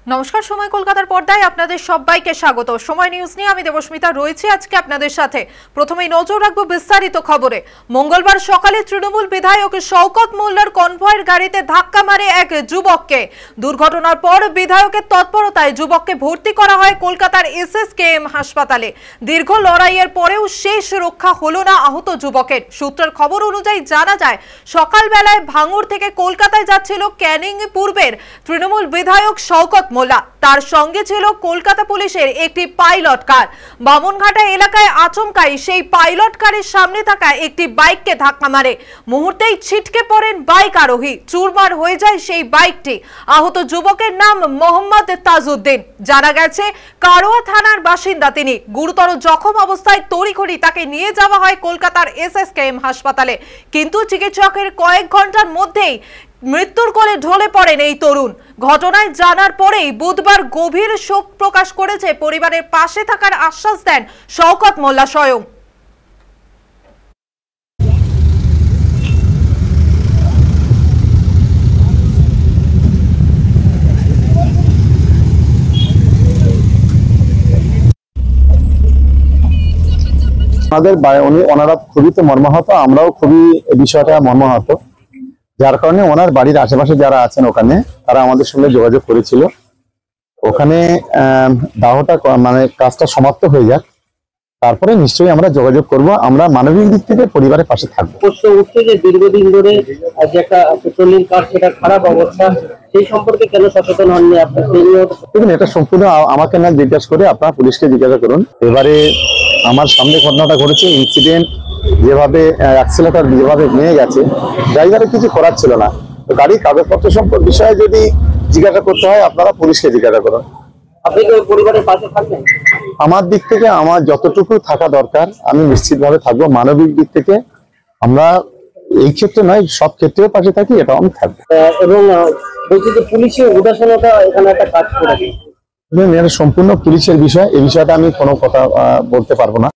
নমস্কার, সময় কলকাতার পর্দায় আপনাদের সবাইকে স্বাগত। সময় নিউজ নিয়ে আমি দেবস্মিতা রয়েছি আজকে আপনাদের সাথে। প্রথমেই নজর রাখবো বিস্তারিত খবরে। মঙ্গলবার সকালে তৃণমূল বিধায়ক শওকত মোল্লার কনভয়ের গাড়িতে ধাক্কা মারে এক যুবককে। দুর্ঘটনার পর বিধায়কের তৎপরতায় যুবককে ভর্তি করা হয় কলকাতার SSKM হাসপাতালে। দীর্ঘ লড়াইয়ের পরেও শেষ রক্ষা হলো না আহত যুবকের। সূত্রের খবর অনুযায়ী জানা যায়, সকালবেলায় ভাঙড় থেকে কলকাতায় যাচ্ছিল ক্যানিং পূর্বের তৃণমূল বিধায়ক শওকত মোল্লা। তার সঙ্গে ছিল কলকাতা পুলিশের একটি পাইলট কার। বামনঘাটা এলাকায় আচমকাই সেই পাইলট কারের সামনে থাকা একটি বাইককে ধাক্কা মারে। মুহূর্তেই ছিটকে পড়েন বাইক আরোহী। চুরমার হয়ে যায় সেই বাইকটি। আহত যুবকের নাম মোহাম্মদ তাজউদ্দিন। জানা গেছে কারোয়া থানার বাসিন্দা তিনি। গুরুতর জখম অবস্থায় তড়িঘড়ি তাকে নিয়ে যাওয়া হয় কলকাতার SSKM হাসপাতালে, কিন্তু চিকিৎসকের কয়েক ঘন্টার মধ্যেই মৃত্যুর কোলে ঢলে পড়েন এই তরুণ। ঘটনায় জানার পরেই বুধবার গভীর শোক প্রকাশ করেছে পরিবারের পাশে থাকার আশ্বাস দেন শওকত মোল্লা স্বয়ং। ওনারা খুবই তো মর্মাহত, আমরাও খুবই বিষয়টা মর্মাহত, যার কারণে ওনার বাড়ির আশেপাশে যারা আছেন ওখানে তারা আমাদের সঙ্গে যোগাযোগ করেছিল। ওখানে দাহটা মানে কাজটা সমাপ্ত হয়ে যাক, তারপরে নিশ্চয়ই আমরা যোগাযোগ করব। আমরা মানবিক দিক থেকে পরিবারের পাশে থাকবো। দীর্ঘদিন ধরে যে একটা পেট্রোলিং কার সেটা খারাপ অবস্থা, সেই সম্পর্কে কেন সচেতন হননি আপনি? দেখুন, এটা সম্পূর্ণ আমাকে না জিজ্ঞাসা করে আপনারা পুলিশকে জিজ্ঞাসা করুন। এবারে আমার সামনে ঘটনাটা ঘটেছে, ইনসিডেন্ট যেভাবে অ্যাক্সিলেটর যেভাবে নিয়ে গেছে, ড্রাইভারের কিছু করার ছিল না। তো গাড়ির কাগজপত্র সম্পর্কে বিষয়ে যদি জিজ্ঞাসা করতে হয় আপনারা পুলিশকে জিজ্ঞাসা করুন। আপনি কি পরিবারের পাশে থাকবেন? আমার দিক থেকে আমার যতটুকু থাকা দরকার আমি নিশ্চিতভাবে থাকবো। মানবিক দিক থেকে আমরা এই ক্ষেত্রে নয়, সব ক্ষেত্রেও পাশে থাকি, এটাও আমি থাকবো। এবং বলছি যে পুলিশের উদাসীনতা এখানে একটা কাজ করে, সম্পূর্ণ পুলিশের বিষয়। এই বিষয়টা আমি কোনো কথা বলতে পারবো না।